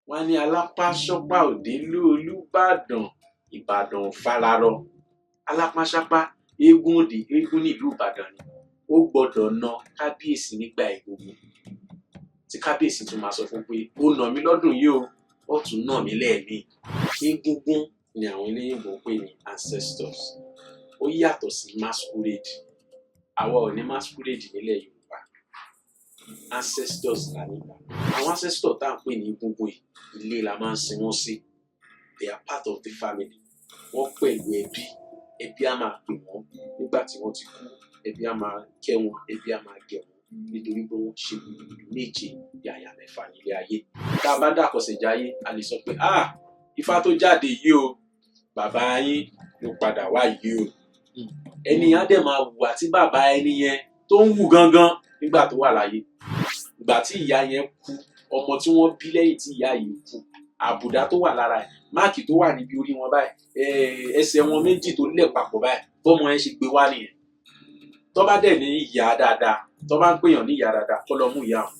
wọ́n ní alápáṣọpá òde ìlú Olúbàdàn, Ìbàdàn fararọ. Alápáṣápá eégún òde, eégún ní ìlú Ìbàdàn ni. Ó gbọ́dọ̀ na kábíyèsí nígbà Egúngún. Tí kábíyèsí tún máa sọ fún pé ó nà mí lọ́dún yìí o, ó tún nà mí lẹ́ẹ̀mí. Egúngún ni àwọn eléyìnbó ń pè ní ancestors. Ó yàtọ̀ sí masquerade. Àwa ò ní masquerade nílẹ̀ Yorùbá. Ancestors là nígbà. Àwọn ancestors tá à ń pè ní Egúngún yìí, ilé la máa ń sin wọ́n sí. They are part of the family. Wọ́n pẹ̀lú ẹbí. Ẹbí á máa pè wọ́n nígbà tí wọ́n ti kú. Ẹbí á máa kẹ́ wọn, ẹbí á máa gẹ̀ wọ́n nítorí pé wọ́n ṣe méje yàyà mẹ́fà nílé ayé. Tá a bá dàkọ̀sẹ̀jáyé, a lè sọ pé Ifá tó jáde yìí o, bàbá yín ló padà wá yìí o. Ẹni yẹn á dẹ̀ máa hùwà tí bàbá ẹni yẹn tó ń hù gangan nígbà tó wà láyé. Ìgbà tí ìyá yẹn kú, ọmọ tí wọ́n bí lẹ́yìn tí ìyá yìí kú, àbùdá tó wà lára ẹ̀, máàkì tó wà níbi orí wọn báyìí, ẹsẹ̀ wọn méjì tó lẹ̀ papọ̀ báyìí, bọ́mọ yẹn ṣe gbé wá nìyẹn. Tó bá dẹ̀ ní ìyá dáadáa, tó bá ń pèèyàn ní ìyá dáadáa, kó lọ mú ìyá wọn.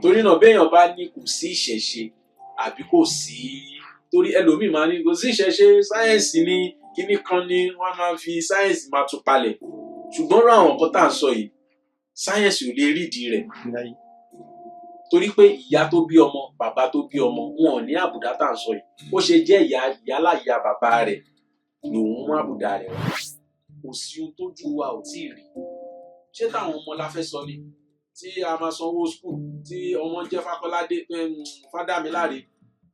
Torí náà béèyàn bá ní kò sí ìṣẹ̀ṣe àbí kò sí, torí ẹlòmíì máa ní kò sí ìṣẹ̀ṣe, sáyẹ́ǹsì ni kíní kan ni wọ́n máa fi sáyẹ́ǹsì máa tún palẹ̀. Ṣùgbọ́n rú àwọn nǹkan tá à ń sọ yìí, sáyẹ́ǹsì ò lè rídìí rẹ̀. Torí pé ìyá tó bí ọmọ, bàbá tó bí ọmọ, wọn ò ní àbùdá tá à ń sọ yìí. Ó ṣe jẹ́ ìyálàyà bàbá rẹ̀ lòun mú àbùdá rẹ̀ wá. Kò sí ohun tójú wa ò tíì rí. Ṣé táwọn ọmọ la fẹ́ sọ ni? Tí a máa sanwó school, tí ọmọ jẹ́ Fákọ́ládé, Fádámiláre,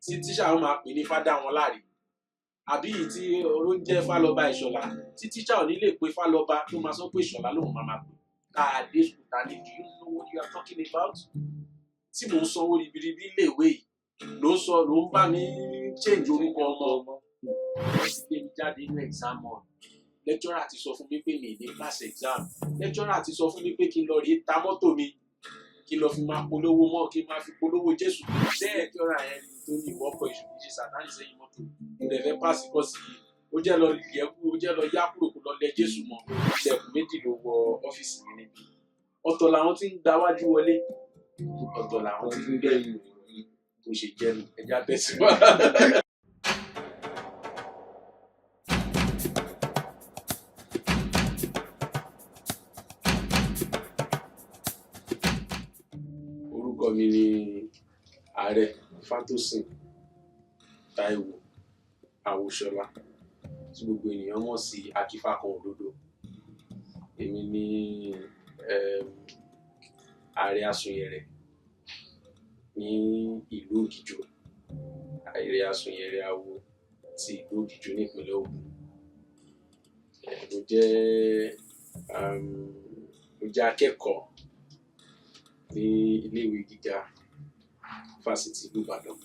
tí tíṣà wọn máa pè ní Fádá wọn láre. Àbí tí ó ń jẹ́ Fálọba Ìṣọ̀lá, tí tíṣà ò ní lè pe Fálọba tó máa sọ pé Ìṣọ̀lá lòun máa pè. Káàdé school ta ni, do you know what you are talking about? Tí mò ń sanwó ribiribi léèwé yìí, ló ń bá mi change orúkọ ọmọ. Ó sì gbé mi jáde nínú exam hall. Lecturer ti sọ fún mi pé mi ní pass exam. Lecturer ti sọ fún mi pé kí n lọ rí ta mọ́tò mi, kí n lọ fi máa polówó mọ́, kí n máa fi polówó Jésù. Bẹ́ẹ̀ lecturer yẹn tó ní ìwọ́pọ̀ ìṣòwò Sátánì sẹ́yìn mọ́tò. Mo dẹ̀ fẹ́ pass course yìí. Ó jẹ́ lọ yẹ kúrò, ó jẹ́ lọ yá kúrò kó lọ lẹ Jésù mọ́. Ilẹ̀kùn méjì ló wọ ọ́fíìsì mi níbí. Ọ̀tọ̀ làwọn tí ń gba wájú wọlé. Ọ̀tọ̀ làwọn tí ń gbẹ̀yìn ìròyìn tó ṣe jẹ́nu. Ẹja tẹ̀síwájú. Orúkọ mi ni Ààrẹ Fátósìn Táíwò Àwòṣọlá, tí gbogbo ènìyàn mọ̀ sí Akífákan Òdodo. Èmi ni Ààrẹ Asùnyẹrẹ ní ìlú Ògìjò, Ààrẹ Asùnyẹrẹ Awo ti ìlú Ògìjò ní ìpínlẹ̀ Ògùn. Mo jẹ́ akẹ́kọ̀ọ́ ní iléèwé gíga fásitì ìlú Ìbàdàn,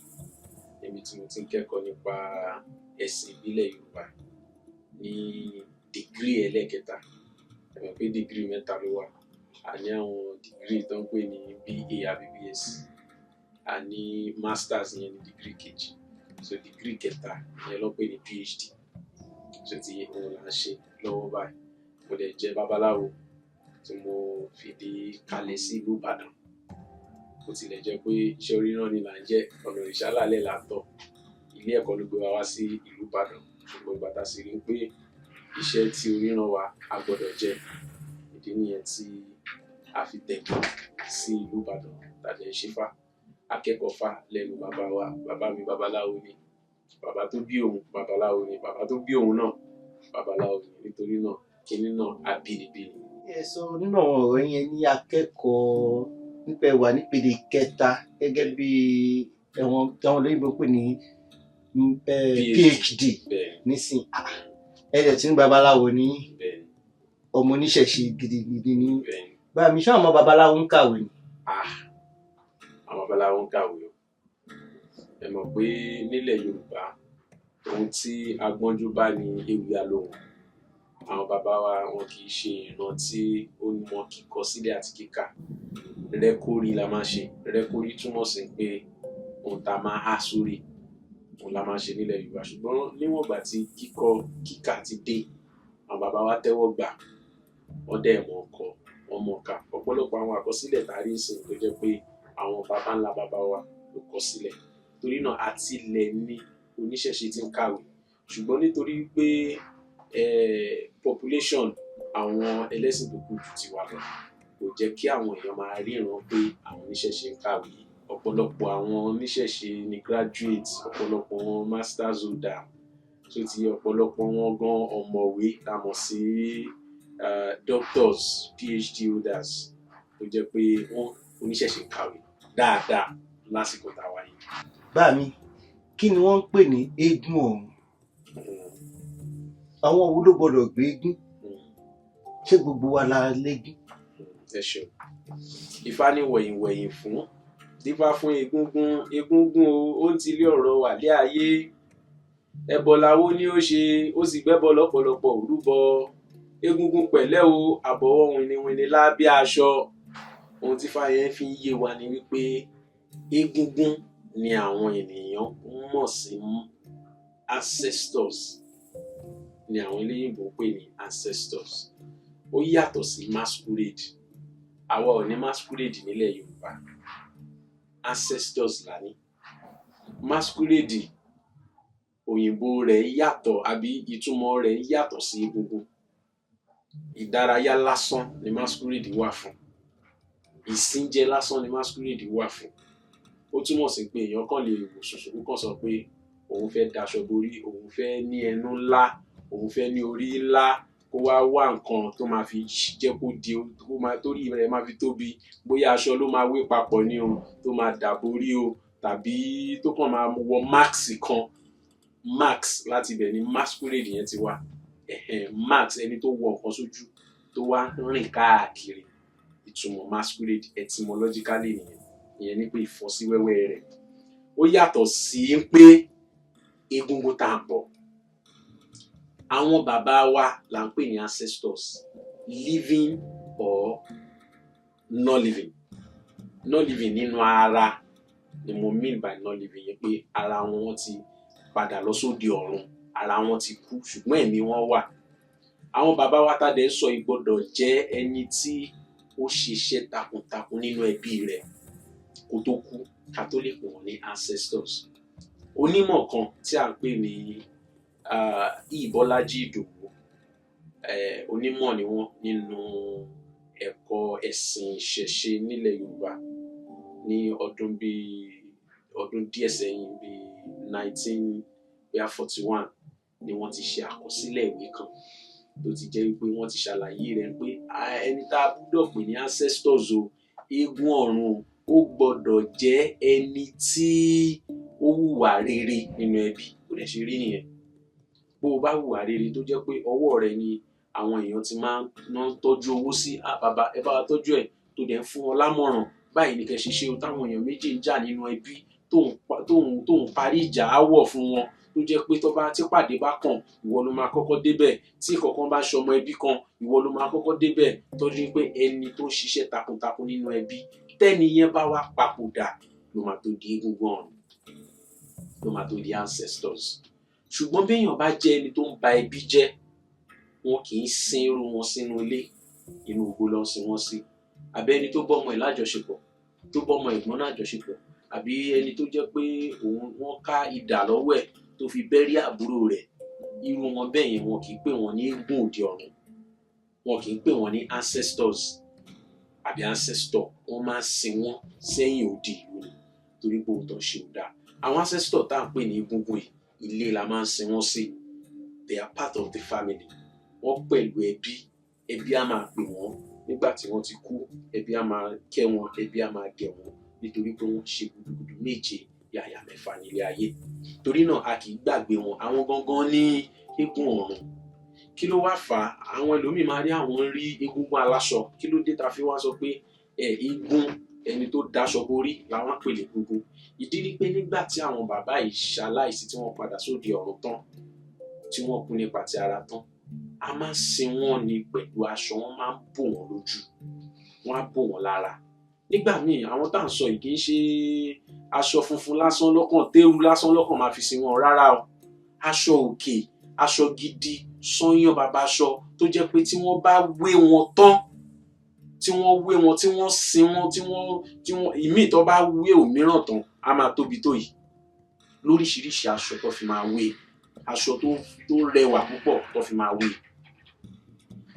níbi tí mo ti ń kẹ́kọ̀ọ́ nípa ẹ̀sìn ìbílẹ̀ Yorùbá ní dìgírì ẹlẹ́kẹta. Ẹ mọ̀ pé dìgírì mẹ́ta ló wà. A ní àwọn dìgírì tó ń pè ní BA àbí BS. A ní masters, yẹn ní dìgírì kejì. So dìgírì kẹta yẹn ló ń pè ní PhD. So ti òun là ń ṣe lọ́wọ́ báyìí. Mo dẹ̀ jẹ́ babaláwo tí mo fìdí kalẹ̀ sí ìlú Ìbàdàn. Bó tilẹ̀ jẹ́ pé iṣẹ́ oríran ni là ń jẹ́, ọ̀nà ìṣálálẹ̀ là ń tọ̀. Ilé ẹ̀kọ́ ló gbé wa wá sí ìlú Ìbàdàn. Ṣùgbọ́n ìgbà tá a sì rí pé iṣẹ́ tí oríran wa a gbọ́dọ̀ jẹ́, ìdí nìyẹn tí a fi tẹ̀kọ̀ sí ìlú Ìbàdàn tàbí ṣífà. Akẹ́kọ̀ọ́ fà lẹ́nu bàbá wa. Bàbá mi babaláwo ni. Bàbá tó bí òun babaláwo ni. Bàbá tó bí òun náà babaláwo ni. Nítorí náà kinní náà abínibí ni. So nínú àwọn ọ̀rọ̀ yẹn ní akẹ́kọ̀ọ́ nípa ẹ̀wà nípele kẹta gẹ́gẹ́ bí ẹ̀wọ̀n táwọn olóyìnbó pè ní PhD nísìn. Ẹ̀jẹ̀ tí ń babaláwo ní ọmọ oníṣẹ̀ṣe gidigidi ní. Bá mi ṣé àwọn babaláwo ń kàwé ni? Àwọn babaláwo ń kàwé o. Ẹ mọ̀ pé nílẹ̀ Yorùbá ohun tí agbọ́njú bá ní ewì Alóhùn. Àwọn bàbá wa wọn kì í ṣe ìran tí ó mọ kíkọ sílẹ̀ àti kíkà. Rẹ́kórí la máa ṣe. Rẹ́kórí túmọ̀ sí pé ohun tá a máa há sórí òun la máa ṣe nílẹ̀ Yorùbá. Ṣùgbọ́n níwọ̀n ìgbà tí kíkà ti dé, àwọn bàbá wa tẹ́wọ́ gbà, wọ́n dẹ̀ mọ̀ kọ, wọ́n mọ̀ ká. Ọ̀pọ̀lọpọ̀ àwọn àkọsílẹ̀ tá a rí ìsìn tó jẹ́ pé àwọn bàbá ńlá bàbá wa ló kọ sílẹ̀. torí náà àti ilẹ̀ ni oníṣẹ̀ṣe ti ń kàwé ṣùgbọ́n nítorí pé population àwọn ẹlẹ́sìn tó kù jù ti wà lọ kò jẹ́ kí àwọn èèyàn máa ríran pé àwọn oníṣẹ̀ṣe ń kàwé. Ọ̀pọ̀lọpọ̀ àwọn oníṣẹ̀ṣe ni graduate, ọ̀pọ̀lọpọ̀ wọn masters holder, tó ti ọ̀pọ̀lọpọ̀ wọn gan ọ̀mọ̀wé tá mọ̀ sí doctors, PhD holders tó jẹ́ pé wọ́n oníṣẹ̀ṣe ń kàwé dáadáa lásìkò tá a wáyé. Bá mi, kí ni wọ́n ń pè ní eégún ọ̀run? Àwọn wo ló gbọ́dọ̀ gbé eégún? Ṣé gbogbo wa la légún? Ẹ ṣeun. Ifá ní wẹ̀yìnwẹ̀yìn fún dífá fún egúngún egúngún ó ń tilé ọ̀rọ̀ wà lé ayé ẹbọ làwo ni ó ṣe ó sì gbẹ́bọ lọ́pọ̀lọpọ̀ òrúbọ egúngún pẹ̀lẹ́ o àbọ̀wọ́ wìnìwìnì lábẹ́ aṣọ. Ohun tí Ifá fi ń yé wa ni wípé egúngún ni àwọn ènìyàn mọ̀ sí ancestors, ni àwọn eléyìnbó ń pè ní ancestors. Ó yàtọ̀ sí masquerade. Àwa ò ní masquerade nílẹ̀ Yorùbá, ancestors là ní. Masquerade òyìnbó rẹ̀ yàtọ̀ àbí ìtumọ̀ rẹ̀ yàtọ̀ sí egúngún. Ìdárayá lásán ni masquerade wà fún, ìsìnjẹ lásán ni masquerade wà fún. Ó túmọ̀ sí pé èèyàn kàn lè wò ṣùṣù kó sọ pé òun fẹ́ daṣọ borí, òun fẹ́ ní ẹnu ńlá, òun fẹ́ ní orí ńlá, kó wá nǹkan tó máa fi jẹ́ kó di torí rẹ̀ máa fi tóbi, bóyá aṣọ ló máa wé papọ̀ ní o tó máa dàbò rí o tàbí tó kàn máa wọ max kan. Max láti ibẹ̀ ni masquerade yẹn ti wá. Max ẹni tó wọ nǹkan sójú tó wá rìn káàkiri, ìtumọ̀ masquerade etymologically nìyẹn. Ìyẹn ni pé ìfọ́síwẹ́wẹ́ rẹ̀. Ó yàtọ̀ sí pé egúngún tá à ń bọ̀. Àwọn bàbá wa là ń pè ní ancestors, living or not living. Not living nínú ara ni mo mean by not living yẹn pé ara wọn ti padà lọ sóde ọ̀run, ara wọn ti kú ṣùgbọ́n ẹ̀mí wọn wà. Àwọn bàbá wa tá dẹ̀ sọ ìgbọ́dọ̀ jẹ́ ẹni tí ó ṣiṣẹ́ takuntakun nínú ẹbí rẹ̀ kó tó kú ká tó lè pè wọ́n ní ancestors. Onímọ̀ kan tí à ń pè ní Ìbọ́lájí Ìdòwú, onímọ̀ ni wọ́n nínú ẹ̀kọ́ ẹ̀sìn ìṣẹ̀ṣe nílẹ̀ Yorùbá ní ọdún díẹ̀ sẹ́yìn bíi 1941 ni wọ́n ti ṣe àkọsílẹ̀ ìwé kan tó ti jẹ́ wípé wọ́n ti ṣàlàyé rẹ̀ pé ẹni tá a gbọ́dọ̀ pè ní ancestors o, eégún ọ̀run ó gbọ́dọ̀ jẹ́ ẹni tí ó hùwà rere nínú ẹbí. Kò dẹ̀ ṣe rí nìyẹn. Bó o bá hùwà rere tó jẹ́ pé ọwọ́ rẹ ni àwọn èèyàn ti máa ń tọ́jú owó sí, bàbá ẹ bá wa tọ́jú ẹ̀, tó dẹ̀ ń fún wọn lámọ̀ràn báyìí ní kẹ́ ṣe ṣe o, táwọn èèyàn méjì ń jà nínú ẹbí tó ń parí ìjà áwọ̀ fún wọn, tó jẹ́ pé tí pàdé bá kàn ìwọ ló máa kọ́kọ́ débẹ̀, tí kankan bá ṣọmọ ẹbí kan ìwọ ló máa kọ́kọ́ débẹ̀, tọ́jú pé ẹni tó ṣiṣẹ́ takuntakun nínú ẹbí tẹ́ni yẹn bá wá papòdà ló máa tó di egúngún ọ̀run, ló máa tó di ancestors. Ṣùgbọ́n béèyàn bá jẹ́ ẹni tó ń ba ẹbí jẹ́, wọn kì í sin irú wọn sínú ilé, inú igbó ló ń sin wọn sí. Àbí ẹni tó bọ́mọ ẹ̀ lájọṣepọ̀, tó bọ́mọ ẹ̀gbọ́n lájọṣepọ̀, àbí ẹni tó jẹ́ pé wọ́n ká idà lọ́wọ́ ẹ̀ tó fi bẹ́rí àbúrò rẹ̀, irú wọn bẹ́ẹ̀ yẹn wọn kì í pè wọ́n ní eégún òde ọ̀run, wọn kì í pè wọ́n ní ancestors àbí ancestor. Wọ́n máa ń sin wọ́n sẹ́yìn odi ìlú ni torí pé òun tó ṣe ò dáa. Àwọn ancestor tá à ń pè ní egúngún yìí, ilé la máa ń sin wọ́n sí. They are part of the family. Wọ́n pẹ̀lú ẹbí á máa pè wọ́n nígbà tí wọ́n ti kú, ẹbí á máa kẹ́ wọn, ẹbí á máa gẹ̀ wọ́n nítorí pé wọ́n ṣe gudugudu méje yàyà mẹ́fà nílé ayé. Torí náà a kì í gbàgbé wọn. Àwọn gangan ní eégún ọ̀run. Kí ló wá fà á? Àwọn ẹlòmíì máa rí àwọn rí egúngún aláṣọ. Kí ló dé ta fi wá sọ pé eégún ẹni tó daṣọ borí làwọn pè légúngún? Ìdí ni pé nígbà tí àwọn bàbá yìí ṣaláìsí tí wọ́n padà sóde ọ̀run tán, tí wọ́n kú nípa ti ara tán, a máa ń sin wọ́n ní pẹ̀lú aṣọ. Wọ́n máa ń bò wọ́n lójú, wọ́n á bò wọ́n lára. Nígbà míì àwọn tá à ń sọ yìí kì í ṣe aṣọ funfun lásán lọ́kàn, téru lásán lọ́kàn máa fi sin wọn rárá o. Aṣọ òkè, aṣọ gidi, sányán bàbá aṣọ tó jẹ́ pé tí wọ́n bá wé wọn tán, tí wọ́n wé wọn, tí wọ́n sin wọn, tí wọ́n ìmíì tó bá wé òmíràn tán á máa tóbi tó yìí. lóríṣiríṣi aṣọ tó fi máa wé, aṣọ tó rẹwà púpọ̀ tó fi máa wé.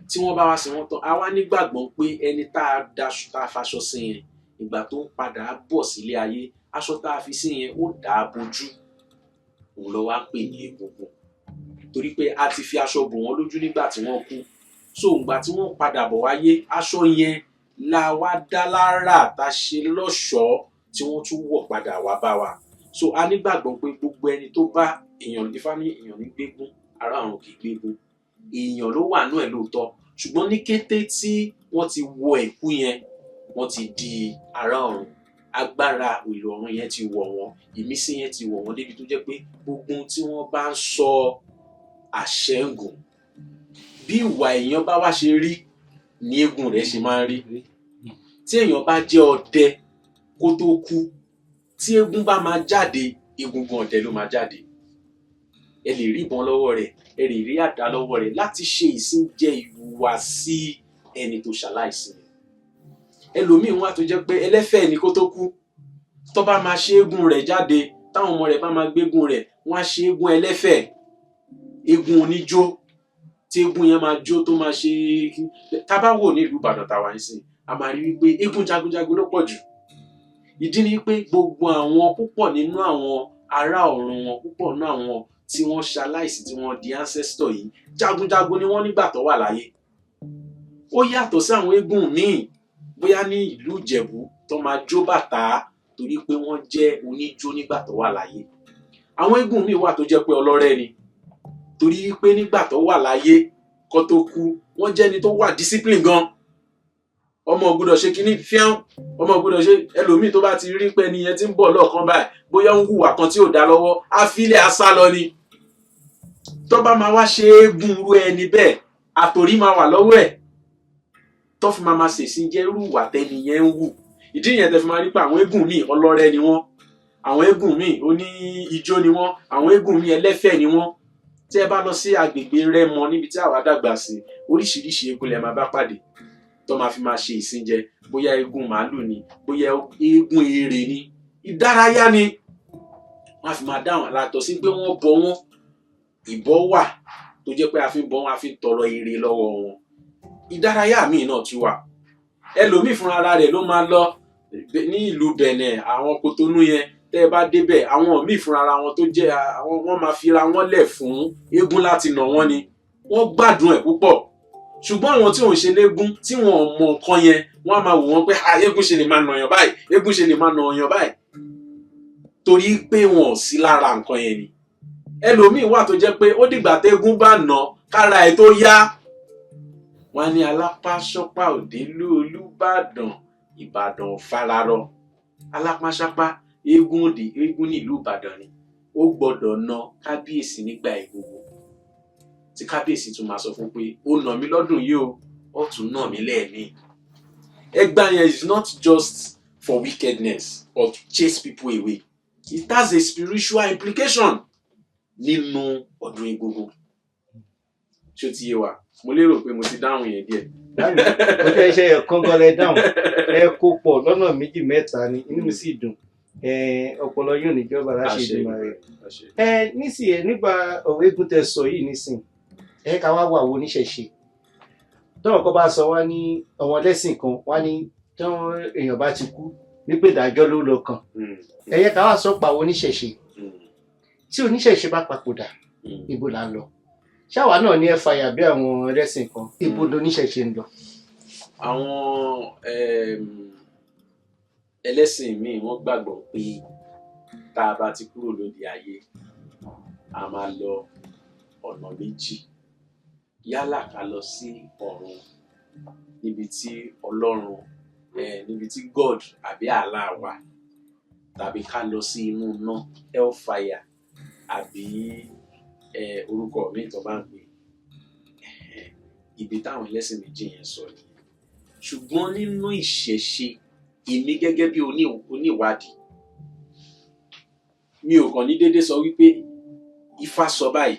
Tí wọ́n bá wá sí wọn tán, a wá nígbàgbọ́ pé ẹni tá a faṣọ sí yẹn ìgbà tó ń padà bọ̀ sílé ayé, aṣọ tá a fi sí yẹn ó dà á bojú. Òun ló wá pè ní egungun. Torí pé a ti fi aṣọ bò wọ́n lójú nígbà tí wọ́n kú. So ìgbà tí wọ́n padà bọ̀ wáyé, aṣọ yẹn la wá dá lára tá a ṣe lọ́ṣọ̀ọ́ tí wọ́n tún wọ̀ padà wá bá wa. So a nígbàgbọ́ pé gbogbo ẹni tó bá èèyàn, Ifá ní èèyàn ní gbégún, ará ọ̀run kì í gbégún. Èèyàn ló wà nú ẹ̀ lóòótọ́, ṣùgbọ́n ní kété tí wọ́n ti wọ ẹ̀kú yẹn, wọ́n ti di ará ọ̀run. Agbára ìlú ọ̀run yẹn ti wọ̀ wọ́n, ìmísí yẹn ti wọ̀ wọ́n débi tó jẹ́ pé gbogbo ohun tí wọ́n bá ń sọ àṣẹ ń gùn. Bí ìwà èèyàn bá wá ṣe rí ni eégún rẹ̀ ṣe máa ń rí. Tí èèyàn bá jẹ́ ọdẹ kó tó kú, tí eégún bá máa jáde, egungun ọdẹ ló máa jáde. Ẹ lè rí ìbọn lọ́wọ́ rẹ̀, ẹ lè rí àdá lọ́wọ́ rẹ̀ láti ṣe ìsìnjẹ ìhùwàsí ẹni tó ṣaláìsí. Ẹlòmíì wà tó jẹ́ pé ẹlẹ́fẹ̀ ni kó tó kú. Tó bá máa ṣe eégún rẹ̀ jáde, táwọn ọmọ rẹ̀ bá máa gbégún rẹ̀, wọ́n á ṣe eégún ẹlẹ́fẹ̀, eégún oníjó, tí eégún yẹn máa jó tó máa ṣe. Tá bá wò ní ìlú Ìbàdàn táwa ń sìn, a máa rí wípé eégún jagunjagun ló pọ̀ jù. Ìdí ni pé gbogbo àwọn púpọ̀ nínú àwọn ará ọ̀run wọn, púpọ̀ nínú àwọn tí wọ́n ṣaláìsí, tí wọ́n di ancestor yìí, jagunjagun ni wọ́n nígbà tó wà láyé. Ó yàtọ̀ sí àwọn eégún míì bóyá ní ìlú Ìjẹ̀bú tó máa jó bàtà torí pé wọ́n jẹ́ oníjó nígbà tó wà láyé. Àwọn eégún míì wà tó jẹ́ pé ọlọ́rẹ́ ni torí pé nígbà tó wà láyé kó tó kú, wọ́n jẹ́ ẹni tó wà discipline gan. Ọmọ ò gbọdọ̀ ṣe kinní fíán, ọmọ ò gbọdọ̀ ṣe. Ẹlòmíì tó bá ti rí pé ẹni yẹn ti ń bọ̀ lọ́ọ̀kan báyìí, bóyá ń hùwà kan tí ò dá lọ́wọ́, á filẹ̀ á sá lọ ni. Tó bá máa wá ṣe eégún irú ẹni bẹ́ẹ̀, àtòrí máa wà lọ́wọ́ ẹ̀ tó fi máa ṣèṣin jẹ́ irú ìwà tẹ́ni yẹn ń wù. Ìdí yẹn tẹ́ fi máa rí pé àwọn eégún míì ọlọ́rẹ́ ni wọ́n, àwọn eégún míì oní ijó ni wọ́n, àwọn eégún míì ẹlẹ́fẹ̀ ni wọ́n. Tí ẹ bá lọ sí agbègbè Rẹ́mọ níbi tí àwa dàgbà sí, oríṣiríṣi eégún lẹ máa bá pàdé tó máa fi máa ṣe ìsìnjẹ, bóyá eégún màálù ni, bóyá eégún eré ni, ìdárayá ni. Wọ́n á fi máa dáhùn látọ̀ sí pé wọ́n bọ wọ́n. Ìbọ̀ wà tó jẹ́ pé a fi ń bọ wọ́n, a fi ń tọrọ ire lọ́wọ́ wọn. Ìdárayá míì náà tún wà. Ẹlòmíì fúnra ara rẹ̀ ló máa lọ ní ìlú Bẹ̀nẹ̀, àwọn Kòtónú yẹn, tẹ́ ẹ bá débẹ̀, àwọn míì fúnra ara wọn tó jẹ́ wọ́n máa fira wọ́n lẹ̀ fún eégún láti nà wọ́n ni. Wọ́n gbádùn ẹ̀ púpọ̀. Ṣùgbọ́n àwọn tí ò ń ṣe léégún, tí wọ́n mọ nǹkan yẹn, wọ́n á máa wò wọ́n pé eégún ṣe lè máa nà yàn báyìí, eégún ṣe lè máa nà yàn báyìí. Torí pé wọn ò sí lára nǹkan yẹn ni. Ẹlòmíì wà tó jẹ́ pé ó dìgbà tẹ́gún bá nà kára ẹ̀ tó yá. Wọ́n ní alápáṣọpá òde lú Olúbàdàn, Ìbàdàn fararọ. Alápáṣápá eégún ní ìlú Ìbàdàn ni. Ó gbọ́dọ̀ na kábíyèsí nígbà egungun. Tí kábíyèsí tún máa sọ fún pé ó nà mí lọ́dún yìí o, ó tún nà mí lẹ́ẹ̀mí. Ẹgbà yẹn is not just for wickedness or to chase people away. It has a spiritual implication nínú ọdún egungun. Ṣé ó ti yé wa? Mo lérò pé mo ti dáhùn yẹn díẹ̀. Ó fẹ́ ṣe ẹ̀kan gan lẹ dáhùn, ẹ kó pọ̀ lọ́nà méjì mẹ́ta ni, inú mi sì dùn. Ọpọlọ yóò níjọba láṣẹ ìdùnnú rẹ̀. Nísìnyẹn nígbà ọ̀rọ̀ eégún tẹ́ sọ yìí nísìn, ká wá wà wo oníṣẹ̀ṣe. Tọ́wọ́n kan bá sọ wá ní ọ̀wọ́n lẹ́sìn kan, wá ní tí èèyàn bá ti kú wípé ìdájọ́ ló lọ kàn. Ká wá sọ pa oníṣẹ̀ṣe. Tí oníṣẹ̀ṣe bá papòdà, ibo là ń lọ? Ṣáwa náà ní ẹ̀fàyà bí àwọn ẹlẹ́sìn kan, ibo lóníṣẹ̀ṣe ń lọ? Àwọn ẹlẹ́sìn míì wọ́n gbàgbọ́ pé tá a bá ti kúrò lóde ayé, a máa lọ ọ̀nà méjì. Yálà ká lọ sí ọ̀run níbi tí Ọlọ́run, níbi tí God àbí Allah wà, tàbí ká lọ sí inú iná hellfire àbí orúkọ míì tó bá ń pè. Ibi táwọn ẹlẹ́sìn méjì yẹn sọ ni. Ṣùgbọ́n nínú ìṣẹ̀ṣe, èmi gẹ́gẹ́ bí oníwádìí, mi ò kàn ní déédéé sọ wípé Ifá sọ báyìí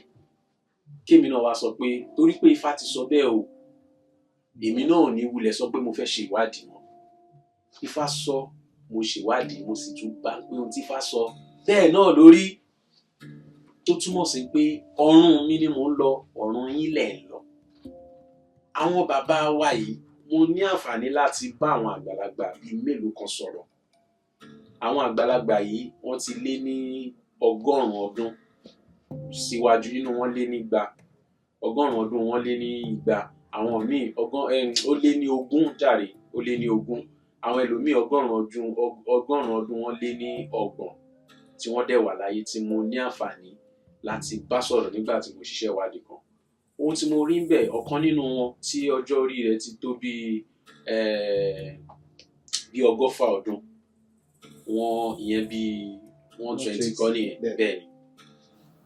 kémi náà wá sọ pé torí pé Ifá ti sọ bẹ́ẹ̀ o, èmi náà ò ní wulẹ̀ sọ pé mo fẹ́ ṣe ìwádìí mọ́. Ifá sọ, mo ṣèwádìí, mo sì tún gbà pé ohun tí Ifá sọ bẹ́ẹ̀ náà lórí. tó túmọ̀ sí pé ọ̀run mi ni mò ń lọ, ọ̀run yín lẹ̀ ń lọ. Àwọn bàbá wa yìí, mo ní àǹfààní láti bá àwọn àgbàlagbà bíi mélòó kan sọ̀rọ̀. Àwọn àgbàlagbà yìí wọ́n ti lé ní 100 ọdún síwájú, nínú wọn lé ní 200, 100 ọdún wọn lé ní 200, àwọn míì ó lé ní 20 jàre, ó lé ní 20, àwọn ẹlòmíì 100 ọdún wọn lé ní 30 tí wọ́n dẹ̀ wà láyé tí mo ní àǹfààní láti bá sọ̀rọ̀ nígbà tí mo ṣiṣẹ́ ìwádìí kan. Ohun tí mo rí ń bẹ̀, ọ̀kan nínú wọn tí ọjọ́ orí rẹ̀ ti tó bí 100 ọdún, ìyẹn bí 120 kọ́ nìyẹn, bẹ́ẹ̀ ni.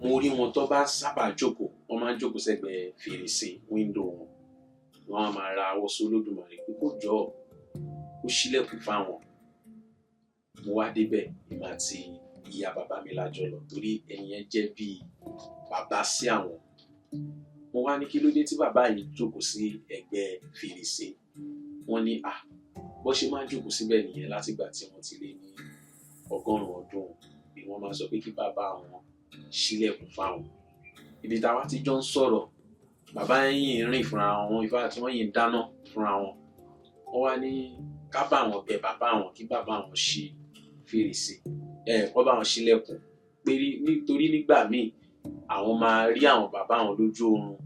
Mo rí wọn tó bá sábà jókòó, wọ́n máa ń jókòó sẹ́gbẹ̀ẹ́ fèrèsé window wọn. Wọ́n á máa ra ọwọ́ sólódùmarè pé kó jọ kó ṣílẹ̀kùn fáwọn. Mo wá débẹ̀, èmi àti ìyá bàbá mi la jọ lọ torí ẹni yẹn jẹ́ bí bàbá sí àwọn. Mo wá ní kí ló dé tí bàbá yìí jókòó sí ẹ̀gbẹ́ fèrèsé. Wọ́n ní bó ṣe máa ń jókòó síbẹ̀ nìyẹn látìgbà tí wọ́n ti lé ní 100 ọdún. Bí wọ́n máa sọ pé kí bàbá wọn ṣílẹ̀kùn fáwọn. Ibi táwa ti jọ ń sọ̀rọ̀, bàbá yìí ń rìn fúnra wọn, ìfà tí wọ́n yìí ń dáná fúnra wọn. Wọ́n wá ní ká bá wọn bẹ̀ bàbá wọn kí bàbá wọn ṣí fèrèsé, kó bá wọn ṣílẹ̀kùn. Pé nítorí nígbà míì àwọn máa rí àwọn bàbá wọn lójú oorun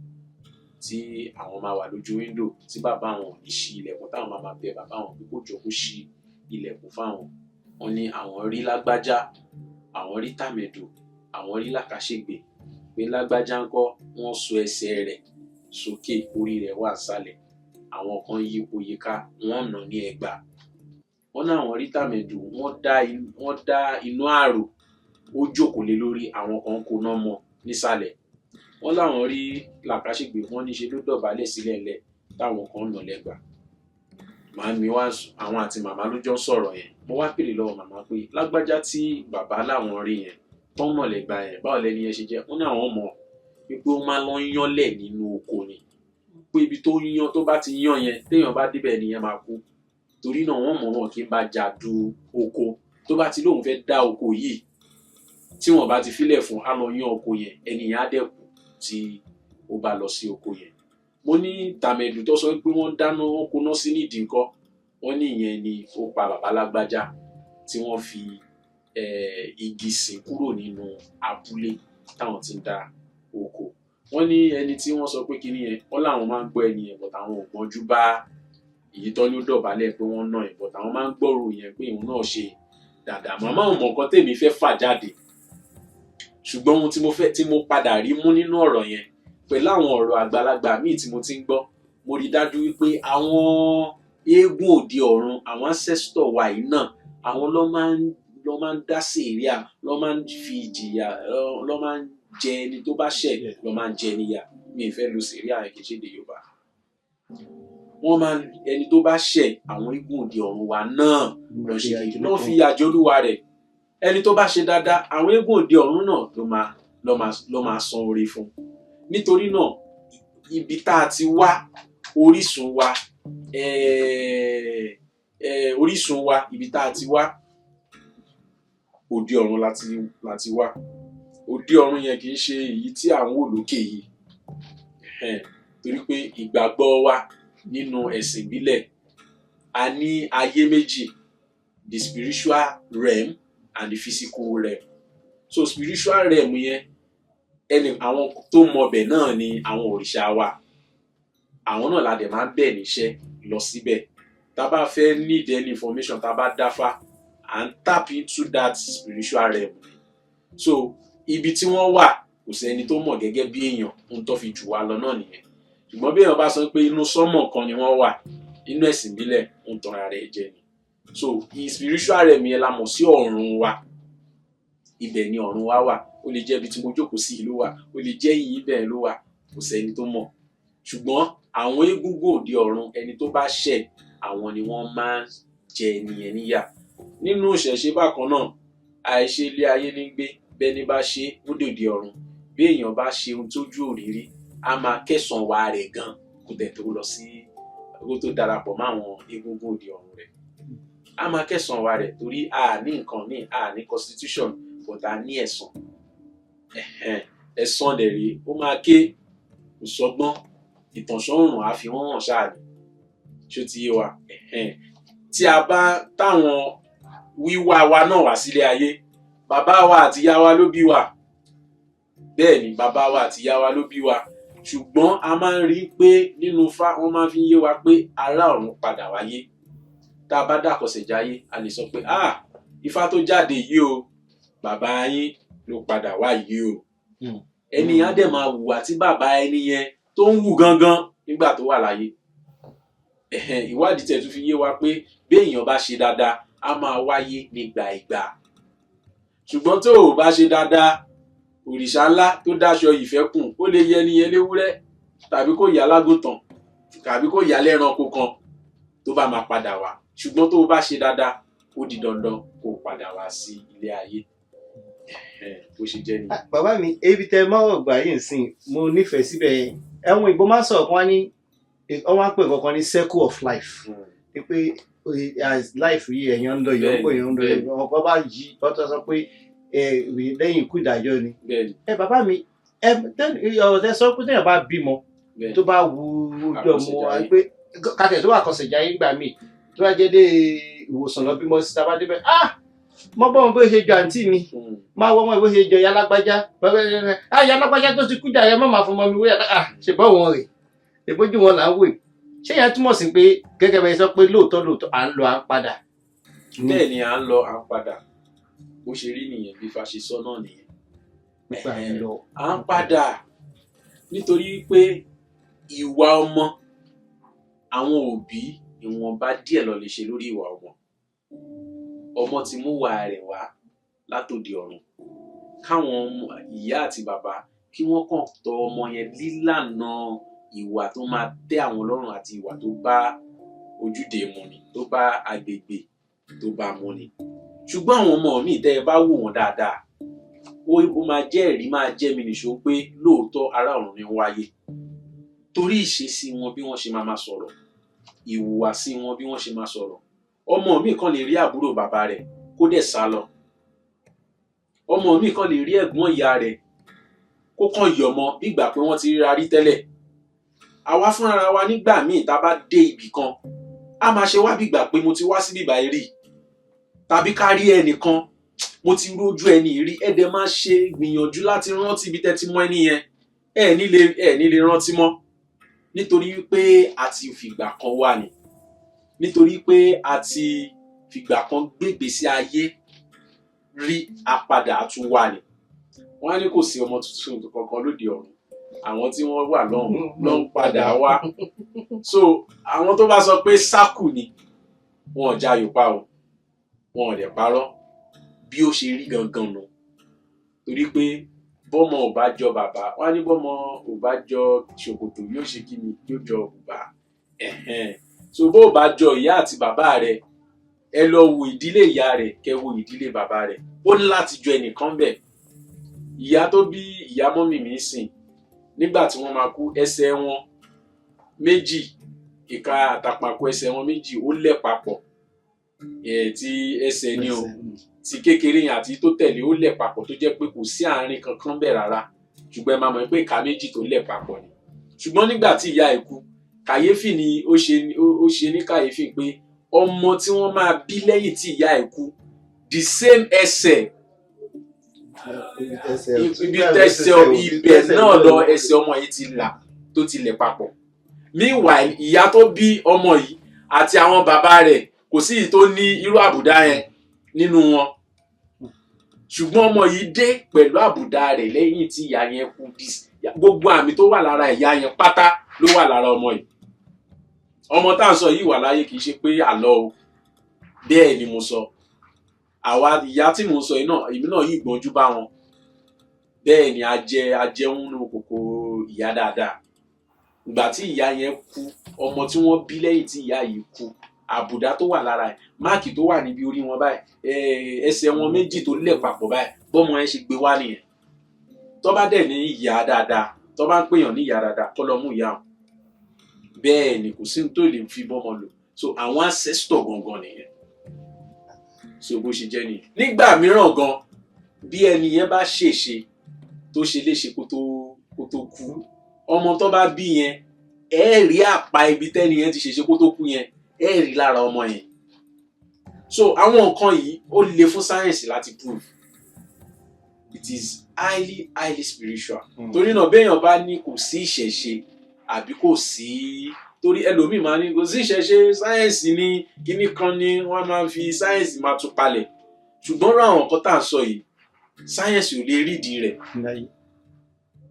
tí àwọn máa wà lójú window tí bàbá wọn ò ní ṣí ilẹ̀kùn, táwọn máa bẹ̀ bàbá wọn pé kó jọ kó ṣí ilẹ̀kùn fáwọn. Wọ́n ní àwọn rí lágbájá, àwọn rí tàmẹ̀dò, àwọn rí làkàṣègbè, pé lágbájá ńkọ́ wọ́n so ẹsẹ̀ rẹ̀ sókè, orí rẹ̀ wà sálẹ̀, àwọn kan yípo yíká, wọ́n nà ní ẹgba. Wọ́n ní àwọn rí tàmẹ̀dò, wọ́n dá inú àrò, ó jókòó lé lórí, àwọn kan kó ná mọ́ nísàlẹ̀. Wọ́n láwọn rí làkàṣègbè, wọ́n ní ṣe ló dọ̀bálẹ̀ sílẹ̀ lẹ̀ táwọn kan nà lẹ́gba. Màámi wá, àwọn àti màmá ló jọ sọ̀rọ̀ yẹn. Mo wá pèrè lọ́wọ́ màmá pé lágbájá tí bàbá láwọn rí yẹn tó ń nà lẹ́gba yẹn, báwo lẹni yẹn ṣe jẹ́? Wọ́n ní àwọn mọ̀ wípé ó máa lọ yánlẹ̀ nínú oko ni, pé ibi tó yán tó bá ti yán yẹn téèyàn bá débẹ̀ nìyẹn máa kú. Torí náà wọ́n mọ̀ wọn kí n bá jà du oko, tó bá ti lóun fẹ́ dá oko yìí tí wọ́n bá ti filẹ̀ fún á lọ yán oko yẹn, ẹnìyàn á dẹ̀kù tí ó bá lọ sí oko yẹn. Mo ní tàmẹ̀dù tó sọ pé wọ́n dáná, wọ́n kóná sí nídìí ńkọ́. Wọ́n ní ìyẹn ni ó pa bàbá lágbájá tí wọ́n fi igi sìn kúrò nínú abúlé táwọn ti ń dá oko. Wọ́n ní ẹni tí wọ́n sọ pé kíní yẹn, wọ́n láwọn máa ń gbọ́ ẹni yẹn, but àwọn ò gbọ́njú bá èyí tó ní ó dọ̀bálẹ̀ pé wọ́n ná ẹ̀, but àwọn máa ń gbọ́rò yẹn pé òun náà ṣe dáadáa. Màmá ò mọ̀ nǹkan tèmi fẹ́ fà jáde, ṣùgbọ́n ohun tí mo padà rí mú nínú ọ̀rọ̀ yẹn pẹ̀lú àwọn ọ̀rọ̀ àgbàlagbà míì tí mo ti ń gbọ́, mo rí dájú wípé àwọn eégún òde ọ̀run, àwọn ancestor wa yìí náà, àwọn ló máa ń dá sẹ̀ríà, ló máa ń fi ìjìyà, ló máa ń jẹ ẹni tó bá ṣẹ̀, ló máa ń jẹ níyà. Mi ì fẹ́ lu sẹ̀ríà yẹn kì í ṣe èdè Yorùbá. Wọ́n máa ń, ẹni tó bá ṣẹ̀, àwọn eégún òde ọ̀run wa náà ló fi ìyà jẹ olúwa rẹ̀. Ẹni tó bá ṣe dáadáa, àwọn eégún òde ọ̀run náà ló máa san oore fún. Nítorí náà ibi tá a ti wá, orísun wa, ibi tá a ti wá, òde ọ̀run láti wá. Òde ọ̀run yẹn kì í ṣe èyí tí à ń wò lókè yìí. Torí pé ìgbàgbọ́ wa nínú ẹ̀sìn ìbílẹ̀, a ní ayé méjì, the spiritual realm and the physical realm. So spiritual realm yẹn, àwọn tó mọbẹ̀ náà ni àwọn òrìṣà wa. Àwọn náà la dẹ̀ máa ń bẹ̀ níṣẹ́ lọ síbẹ̀. Tá bá fẹ́ need any information, tá bá dáfá, and tap into that spiritual realm. So ibi tí wọ́n wà kò sẹ́ni tó mọ̀ gẹ́gẹ́ bí èèyàn, ohun tó fi jù wá lọ náà nìyẹn. Ṣùgbọ́n bí èèyàn bá sọ pé inú sánmọ̀ kan ni wọ́n wà, inú ẹ̀sìn ìbílẹ̀, ń tan ara rẹ̀ jẹ ni. So spiritual realm yẹn la mọ̀ sí ọ̀run wa. Ibẹ̀ ni ọ̀run wa wà. Ó lè jẹ́ ibi tí mo jókòó sí ìlú wa, ó lè jẹ́ yìnyín bẹ́ẹ̀ ló wà, kò sẹ́ni tó mọ̀. Ṣùgbọ́n àwọn egungun òde ọ̀run, ẹni tó bá ṣẹ̀, àwọn ni wọ́n máa ń jẹ ènìyàn níyà. Nínú ìṣẹ̀ṣe bákan náà, àìṣe ilé ayé ní gbé, bẹ́ni bá ṣe ó dòde ọ̀run. Bí èèyàn bá ṣe ohun tójú òrírí, a máa kẹsàn wa rẹ̀ gan kó tẹ̀ tó lọ sí kó tó darapọ̀ mọ́ àwọn egungun òde ọ̀run rẹ̀. A máa kẹsàn wa rẹ̀ torí a ní nǹkan ní, a ní constitution, but a ní ẹ̀san. ẹ̀san dẹ̀ rèé ó máa ké kò sọgbọ́n ìtànṣọ́rùn àfihàn hàn ṣáà ni ṣó ti yé wa tí a bá táwọn wíwá wa náà wá sílé ayé bàbá wa àti ìyá wa ló bí wa bẹ́ẹ̀ ni bàbá wa àti ìyá wa ló bí wa ṣùgbọ́n a máa ń rí pé nínú Ifá wọ́n máa fi ń yé wa pé ará ọ̀run padà wáyé tá a bá dàkọ̀sẹ̀jáyé a lè sọ pé Ifá tó jáde yìí o bàbá yín ló padà wá yìí o ẹni á dẹ̀ máa hùwà tí bàbá ẹni yẹn tó ń hù gangan nígbà tó wà láyé ìwádìí tẹ̀ tún fi yé wa pé bí èèyàn bá ṣe dáadáa á máa wáyé nígbà ìgbà ṣùgbọ́n tó o bá ṣe dáadáa òrìṣà ńlá tó dáṣọ ìfẹ́ kùn ó lè yẹ ẹniyẹn léwúrẹ́ tàbí kó yà lágùntàn tàbí kó yà lẹ́ranko kan tó bá máa padà wá ṣùgbọ́n tó o bá ṣe dáadáa ó di dandan kó o padà wá sí ilé ayé bó ṣe jẹ́ ni. bàbá mi ebi tẹ mọ́rọ̀ gbà yìí nsìn mo nífẹ̀ẹ́ síbẹ̀ ẹ̀wọ̀n ìbò máa ń sọ̀rọ̀ kan ní wọ́n máa ń pè kankan ní circle of life pé life yìí èèyàn ń lọ èèyàn ń bọ̀ èèyàn ń lọ ọ̀pọ̀ bá yí ọ̀tọ̀ sọ pé lẹ́yìn ikú ìdájọ́ ni. bàbá mi ọ̀rọ̀ tẹ sọ pé téèyàn bá bímọ tó bá wu ojú ọmọ pé kàtẹ́ tó wà kọsẹ̀já yín gbà mí tó bá jẹ́ dé ìwòsàn lọ bímọ síta bá débẹ̀ mọ bọ́ wọn bó ṣe jọ àǹtí mi máa wọ́n wọn bó ṣe jọ yalágbájá yalágbájá tó ti kú jà yẹn má máa fọmọ mi wéyà ṣèbọ̀ wọn rè ìbójú wọn là ń wè ṣé yẹn túmọ̀ sí pé gẹ́gẹ́ bẹ́ẹ̀ sọ pé lóòótọ́ à ń lọ à ń padà. bẹ́ẹ̀ ni à ń lọ à ń padà bó ṣe rí nìyẹn bí Ifá ṣe sọ náà nìyẹn à ń padà nítorí pé ìwà ọmọ àwọn òbí ìwọ̀nba díẹ̀ ló lè ṣe lórí ìwà ọmọ ti mú wà rẹ̀ wá látòdì ọ̀run káwọn ìyá àti bàbá kí wọ́n kàn tọ́ ọmọ yẹn lílànà ìwà tó máa tẹ́ àwọn lọ́rùn àti ìwà tó bá ojúde mu ni tó bá agbègbè tó bá mu ni ṣùgbọ́n àwọn ọmọ mi tẹ́ ẹ bá wò wọ́n dáadáa ó máa jẹ́ ẹ̀rí máa jẹ́ mi nìṣó pé lóòótọ́ ará ọ̀run ni wáyé torí ìṣesí wọn bí wọ́n ṣe máa sọ̀rọ̀ ìhùwàsí wọn bí wọ́n ṣe máa sọ̀rọ̀ ọmọ mi kan lè rí àbúrò bàbá rẹ̀ kó dẹ̀ sá lọ ọmọ mi kan lè rí ẹ̀gbọ́n ìyá rẹ̀ kó kàn yọmọ bígbà pé wọ́n ti ríra rí tẹ́lẹ̀ àwa fúnra wa nígbà míì tá a bá dé ibì kan a máa ṣe wá bígbà pé mo ti wá sí bíbá rí tàbí ká rí ẹnìkan mo ti rójú ẹni rí ẹ dẹ̀ máa ṣe gbìyànjú láti rántí ibi tẹ́ ti mọ̀ ẹni yẹn ẹ nílé rántí mọ́ nítorí pé a ti fìgbà kan wà ní nítorí pé a ti fìgbà kan gbégbèsè ayé rí apadà tún wà ní wọ́n á ní kò sí ọmọ tuntun kankan lóde ọ̀run àwọn tí wọ́n wà lọ́hùn ló ń padà wá so àwọn tó bá sọ pé sákù ni wọn ò jayò pa o wọn ò dẹ̀ parọ́ bí ó ṣe rí gangan nù torí pé bọ́mọ ò bá jọ bàbá wọ́n á ní bọ́mọ ò bá jọ ṣòkòtò yóò ṣe kí ni yóò jọ bùbá so bó o bá jọ ìyá àti bàbá rẹ ẹ lọ wo ìdílé ìyá rẹ kẹ wo ìdílé bàbá rẹ ó ní láti jọ ẹnìkan bẹ́ẹ̀ ìyá tó bí ìyá mọ́mì mi sìn nígbà tí wọ́n máa kú ẹsẹ̀ wọn méjì ìka àtàpàkò ẹsẹ̀ wọn méjì ó lẹ̀ papọ̀ ti ẹsẹ̀ ni o ti kékeré yẹn àti tó tẹ̀lé ó lẹ̀ papọ̀ tó jẹ́ pé kò sí àárín kankan bẹ́ẹ̀ rárá ṣùgbọ́n ẹ máa mọ̀ pé ìka méjì tó lẹ̀ papọ̀ ni ṣùgbọ́n nígbà tí ìyá ẹ̀ kú kàyéfì ni ó ṣe ní kàyéfì pé ọmọ tí wọ́n máa bí lẹ́yìn tí ìyá ẹ̀ kú the same ẹsẹ̀ ibi tẹsẹ̀ ibẹ̀ náà lọ ẹsẹ̀ ọmọ yìí ti là tó ti lẹ̀ papọ̀ meanwhile ìyá tó bí ọmọ yìí àti àwọn bàbá rẹ̀ kò sí ìyí tó ní irú àbùdá yẹn nínú wọn ṣùgbọ́n ọmọ yìí dé pẹ̀lú àbùdá rẹ̀ lẹ́yìn tí ìyá yẹn kú gbogbo àmì tó wà lára ìyá yẹn pátá ló wà lára ọmọ yìí ọmọ tá à ń sọ yìí wà láyé kì í ṣe pé àlọ́ o bẹ́ẹ̀ ni mo sọ àwa ìyá tí mo sọ yìí náà èmi náà yìí gbọ́njú bá wọn bẹ́ẹ̀ ni ajẹun ní kòkò ìyá dáadáa ìgbà tí ìyá yẹn kú ọmọ tí wọ́n bí lẹ́yìn tí ìyá yìí kú àbùdá tó wà lára ẹ̀ máàkì tó wà níbi orí wọn báyìí ẹsẹ̀ wọn méjì tó lẹ̀ papọ̀ báyìí bọ́mọ ẹ̀ ṣe gbé wá nìyẹn tó bá dẹ̀ ní ìyá dáadáa tó bá ń pèèyàn ní ìyá dáadáa kó lọ mú ìyá wọn bẹ́ẹ̀ ni kò sí tó lè fi bọ́mọ lò so àwọn ancestor gangan nìyẹn so bó ṣe jẹ́ nìyẹn nígbà mìíràn gan bí ẹni yẹn bá ṣèṣe tó ṣe léṣe kó tó kú ọmọ tó bá bí yẹn ẹ rí àpá ibi tẹ́ni yẹn ti ṣèṣe kó tó kú yẹn ẹ rí lára ọmọ yẹn so àwọn nǹkan yìí ó le fún sáyẹ̀nsì láti prove it is highly spiritual torí náà béèyàn bá ní kò sí ìṣẹ̀ṣe àbí kò sí torí ẹlòmíì máa ní kò sí ìṣẹ̀ṣe sáyẹ̀nsì ní kíní kan ní wọ́n máa fi sáyẹ̀nsì máa tún palẹ̀ ṣùgbọ́n rú àwọn nǹkan tá à ń sọ yìí sáyẹ̀nsì ò lè rídìí rẹ̀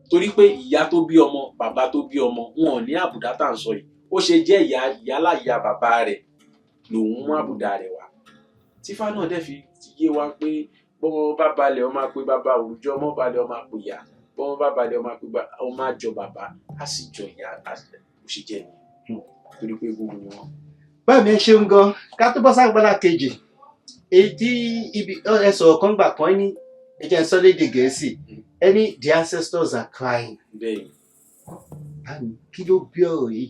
torí pé ìyá tó bí ọmọ bàbá tó bí ọmọ wọn ò ní àbùdá tá à ń sọ yìí ó ṣe jẹ́ ìyálàyà bàbá rẹ̀ lòun mú àbùdá rẹ̀ wá tífá náà dẹ̀ fi yé wa pé bọ́mọ bá balẹ̀ ọmọ àpè bàbá òrùjọ ọmọ balẹ̀ ọmọ àpè ìyá bọ́mọ bá balẹ̀ ọmọ àpè ọmọ àjọ bàbá á sì jọ ìyá ó ṣe jẹ́ torí pé gbogbo ni wọn. báwo ni ẹ ṣeun gan ká tó bọ́ ságbádá kejì èyí tí ibi ẹ sọ̀rọ̀ kan gbà kan ní ẹ jẹ́ n sọ lédè Gẹ̀ẹ́sì ẹ ní the ancestors are crying. bẹ́ẹ̀ kí ló bí ọ̀rọ̀ yìí.